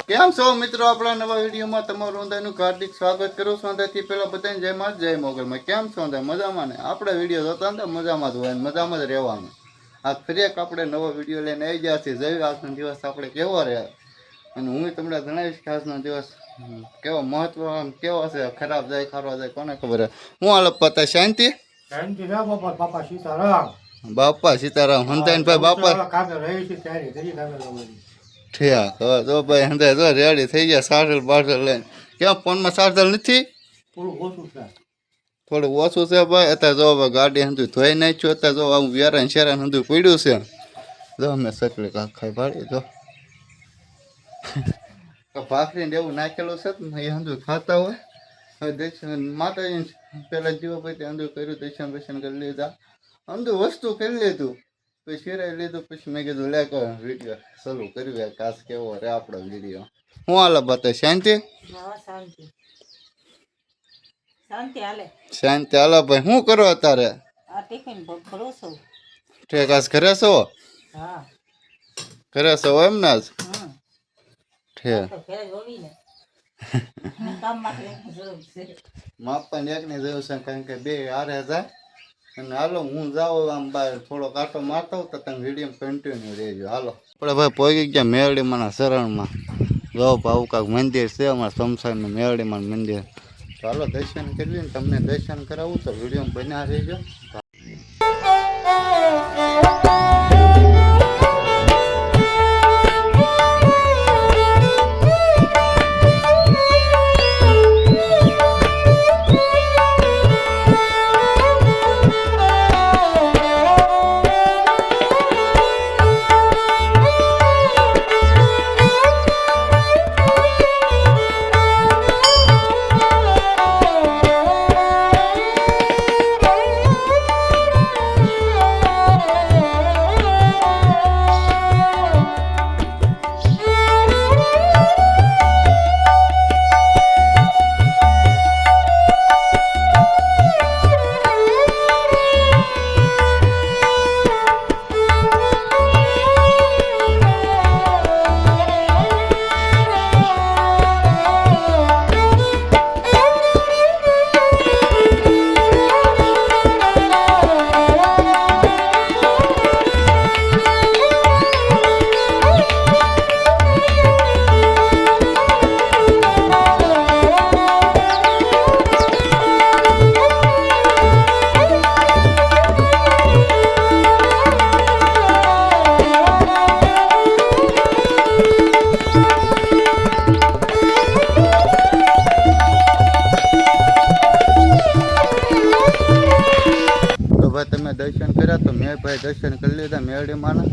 કેમ છો મિત્રો? આપણા નવા વિડીયોમાં તમારું અંદાજનું હાર્દિક સ્વાગત કરું છું. અંદાજથી પહેલાં બધાને જય માં જય મોગલમાં. કેમ છો અંદાજ? મજામાં ને? આપણે વિડીયો જોતા હતા મજામાં જ હોય ને મજામાં જ રહેવાનું. આ ફરી એક આપણે નવો વિડીયો લઈને આવી ગયા છીએ. જોયું આજનો દિવસ આપણે કેવો રહ્યા અને હું તમને જણાવીશ કે આજનો દિવસ કેવો મહત્વ કેવો છે, ખરાબ જાય ખારો જાય કોને ખબર. હું હાલ પતા શાંતિ શાંતિ ના બાપા. બાપા સીતારામ. બાપા સીતારામ. હંતાઈને ભાઈ બાપા ઠીક. હવે જો ભાઈ હંતાઈ જો રેડી થઈ ગયા સાર્ટલ બાર્ટલ લઈને. કેમ ફોનમાં ચાર્જર નથી? થોડું ઓછું છે ભાઈ. અત્યારે જો ભાઈ ગાડી હંધું ધોઈ નાખ્યું. અત્યારે જો આવું વેરાન શેરાન હંધું પડ્યું છે. જો અમે સકલી કાંક ખાઈ પાડી જો ભાખરીને એવું નાખેલું છે ને એ હંધું ખાતા હોય. હવે દર્શન માતાજી પેલા જીવોપતિ હંધું કર્યું, દર્શન દર્શન કરી લીધા, હંધું વસ્તુ કરી લીધું, પછી શેરાઈ લીધું. પછી મેં કીધું લે વિડીયો શરૂ કર્યું. કાસ કેવો રે આપણો વિડીયો. હું હાલે બતા શાંતિ? શાંતિ હાલો ભાઈ. શું કરો અત્યારે? ઠીક. આજ ઘરે છો? ઘરે છો એમ ને? આજ ઠીક. માપન એક ની જરૂર છે કારણ કે બે હારે જાય. અને હાલો હું જાઉં આમ બહાર થોડો કાંટો મારતો તો તમે વિડીયો કન્ટિન્યુ રહેજો. હાલો આપણે ભાઈ પહોંચી ગયા મેરડીમાના શરણમાં. જો આવું કાંક મંદિર છે અમારા શમશાનનું મેરડીમાન મંદિર. તો હાલો દર્શન કરવી ને તમને દર્શન કરાવું તો વિડીયો બન્યા રહેજો. તમે દર્શન કર્યા તો મેં ભાઈ દર્શન કરી લીધા મેરડીમાંના.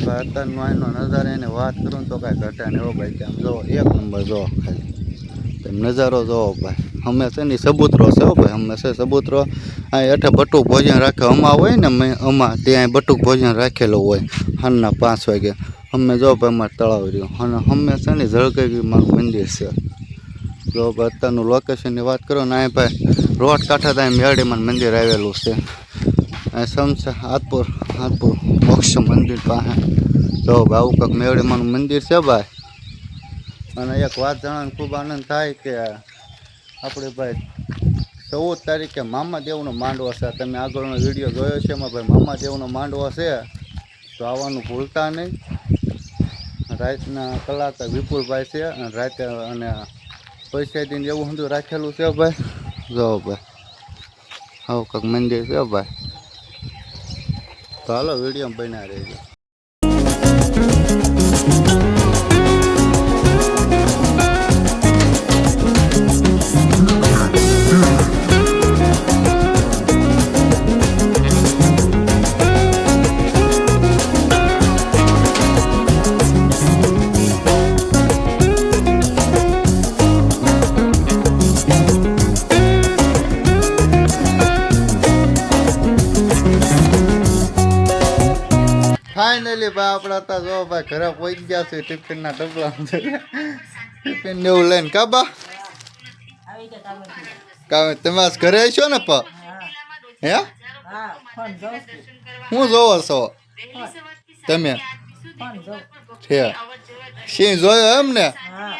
અત્યારનો એનો નજારો એને વાત કરું તો કાંઈ ઘટે ને એવો ભાઈ કે આમ જો એક નંબર જો ખાલી તમે નજારો જોવો ભાઈ. અમે છે ને સબૂતરો છે હો ભાઈ. અમે છે સબૂતરો. અહીં હેઠે બટુક ભોજન રાખે અમા હોય ને અમા ત્યાં બટુક ભોજન રાખેલું હોય સાંજના 5 વાગે. અમે જો ભાઈ અમારે તળાવ રહ્યું અને અમે છે ને જળગાવી મારું મંદિર છે. જો ભાઈ અત્યારનું લોકેશનની વાત કરો ને અહીં ભાઈ રોડ કાંઠે ત્યાં મેરડીમાન મંદિર આવેલું છે. સમસા હાથપુર મોક્ષ મંદિર પાસે જો ભાઈ આવું કંઈક મેરડીમાનું મંદિર છે ભાઈ. અને એક વાત જાણવાનો ખૂબ આનંદ થાય કે આપણે ભાઈ 14 તારીખે મામાદેવનો માંડવો છે. તમે આગળનો વિડીયો જોયો છે એમાં ભાઈ મામાદેવનો માંડવો છે તો આવવાનું ભૂલતા નહીં. રાતના કલાકાર વિપુલભાઈ છે અને રાતે અને પૈસા દઈને એવું બધું રાખેલું છે ભાઈ. જો ભાઈ આવું કંઈક મંદિર છે ભાઈ. તો હાલો વિડીયો બન્યા રહેજો. ફાઇનલી ભાઈ આપણે હતા જો ભાઈ ઘરે પહોંચી ગયા છે. ટિફિનના ડબલા ટિફિન ને એવું લઈને કાબા કામે તમે આજ ઘરે છો ને પા હે હું જોવો છો તમે છે સિંહ જોયો એમ ને હા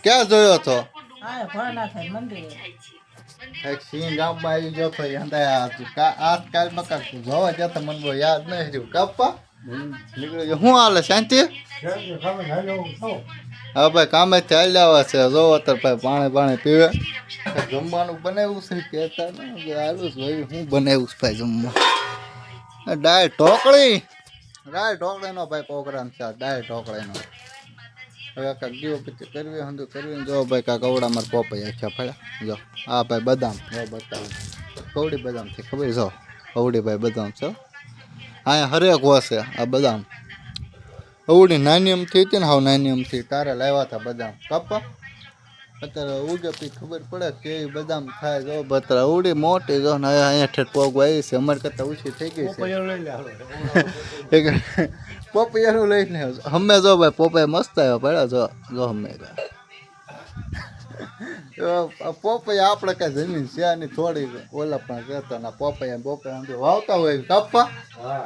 ક્યાં જોયો તો હા ભોળાનાથ મંદિરે એક સિંહ ગામમાં આવી ગયો તો આજકાલમાં કાંક જોવા જતા મને બહુ યાદ નહીં રહ્યું કાપા નીકળી ગયો શું હાલે શાંતિ શાંતિ ખાવા હાલો છો હા ભાઈ કામેથી હાલ્યા છે જોવો અત્યારે ભાઈ પાણી પીવે કાંઈક જમવાનું બનાવ્યું છે કહેતા ને હાલું જોયું શું બનાવ્યું છે ભાઈ જમવા દાળ ઢોકળીનો ભાઈ પ્રોગ્રામ છે દાળ ઢોકળીનો હવે કાંઈક દીવો પછી કરવી હંધું કરવી જો ભાઈ કાંઈક અવડા મારે પોપાઈ આખ્યા ફળ્યા જો આ ભાઈ બદામ જો બતાવું કવડી બદામ છે ખબર જો કવડી ભાઈ બદામ છે અહીંયા હરેક છે આ બદામ અવડી નાની અમથી હતી ને હાવ નાની અમથી તારે લાવ્યા હતા બદામ કાપા અત્યારે ઉગે પછી ખબર પડે કે એ બદામ થાય જો બતરા અવડી મોટી જો ને અહીંયા ઠેઠ પોગ આવી છે અમારે કરતાં ઓછી થઈ ગઈ છે લઈ લે હાલો પોપૈયાનું લઈને હમે જો ભાઈ પોપૈયા મસ્ત આવ્યા પડ્યા જો હમે પોપૈયા આપણે કાંઈ જમીન છે ની થોડી ઓલા પણ કહેતા ના પોપૈયા વાવતા હોય કાપવા હા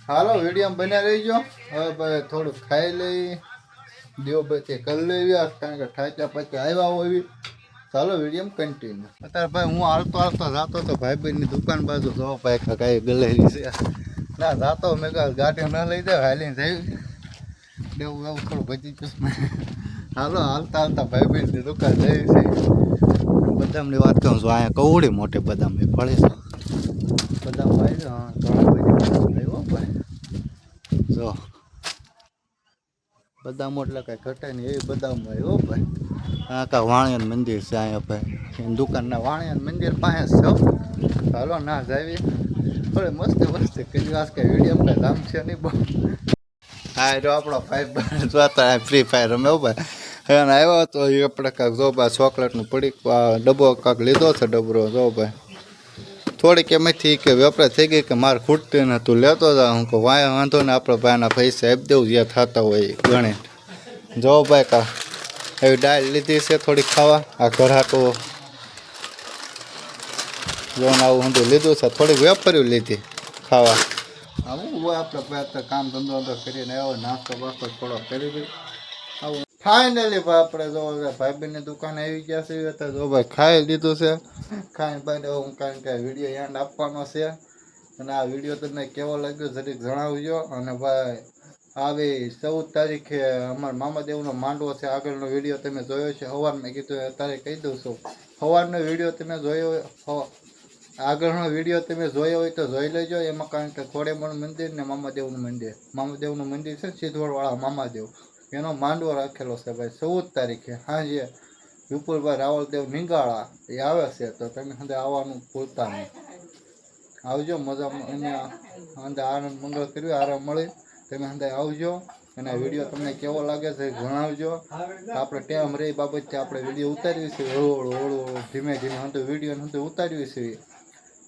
હાલો વિડીયો બન્યા રહીજો હવે ભાઈ થોડુંક ખાઈ લઈ દેવબત્તી કરી લેવી કારણ કે ઠાક્યા પછી આવ્યા હોય ચાલો વિડીયો કન્ટિન્યુ અત્યારે ભાઈ હું હાલતો જાતો તો ભાઈબંધની દુકાન બાજુ જો ભાઈ કાંઈ ગલેરી છે ના જાતો મેં કહ્યું ગાડી ન લઈ દે હાલીને જઈ દેવું એવું થોડું બચી જશે હાલો હાલતા ભાઈબંધની દુકાન જઈ છે બદામની વાત કરું છું અહીંયા કવડી મોટી બદામ એ ફળે છે બદામ ભાઈ છે હા ઘણા બધી બદામ આવ્યો ભાઈ જો બદામ એટલે કાંઈ ઘટે નહીં એવી બદામ આવ્યો ભાઈ આ કાં વાણિયાનું મંદિર છે અહીંયા ભાઈ એની દુકાનના વાણિયાનું મંદિર પાસે છે હાલો ના જાવી થોડી મસ્તી કરી વાત કે વિડીયો કાંઈ દામ છે નહીં બહુ હા જો આપણો ભાઈ જોતા ફ્રી ફાયર રમે ભાઈ એને આવ્યો તો એ આપણે કાંઈક જો ભાઈ ચોકલેટનું પડી ડબ્બો કાંક લીધો છે ડબરો જો ભાઈ થોડીક એમાંથી કે વેપાર થઈ ગઈ કે મારે ખૂટતી ને તું લેતો જા હું કહું વાંધો ને આપણે ભાઈના પૈસા આપી દેવું જે થતા હોય ગણે જો ભાઈ કા એવી દાળ લીધી છે થોડીક ખાવા આ ઘરાટો જોને આવું હું લીધું છે થોડીક વેપારી લીધી ખાવા આવું હોય આપણે ભાઈ કામ ધંધો કરીને આવ્યો નાસ્તો બાસ્તો થોડો કરી દઈ આવું ફાઇનલી ભાઈ આપણે જો ભાઈબંધની દુકાને આવી ગયા છે તો જો ભાઈ ખાઈ લીધું છે ખાઈ ભાઈને હું કારણ કે વિડીયો એન્ડ આપવાનો છે અને આ વિડીયો તમને કેવો લાગ્યો જરીક જણાવજો અને ભાઈ આવી 14 તારીખે અમારા મામાદેવનો માંડવો છે આગળનો વિડીયો તમે જોયો છે સવારમાં કીધું અત્યારે કહી દઉં છું સવારનો વિડીયો તમે જોયો આગળનો વિડીયો તમે જોયો હોય તો જોઈ લેજો એમાં કારણ કે ખોડેમણ મંદિર ને મામાદેવનું મંદિર છે સિદ્ધવડવાળા મામાદેવ એનો માંડવો રાખેલો છે ભાઈ 14 તારીખે સાંજે વિપુલભાઈ રાવળદેવ નિંગાળા એ આવે છે તો તમે અંદર આવવાનું ભૂલતા નહીં આવજો મજા અહીંયા અંદર આનંદ મંગળ કર્યું આરામ મળી તમે અંદર આવજો અને આ વિડીયો તમને કેવો લાગે છે જણાવજો આપણે ટેમ રહી બાબતથી આપણે વિડીયો ઉતારીએ છીએ હળવું ધીમે ધીમે અંદર વિડીયો ઉતારીએ છીએ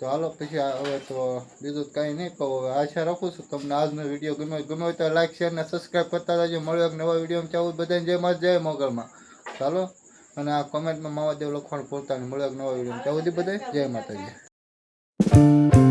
તો હાલો પછી હવે તો બીજું કાંઈ નહીં કહું હવે આશા રાખું છું તમને આજનો વિડીયો ગમે હોય તો લાઈક શેર ને સબસ્ક્રાઈબ કરતા રહેજો મળ્યો એક નવા વિડીયોમાં ચાવું બધાને જય માતા જય મોગલમાં ચાલો અને આ કોમેન્ટમાં મામાદેવ લખવાનું ભૂલતા નહીં મળ્યો એક નવા વિડીયોમાં ચાવું બધાય જય માતાજી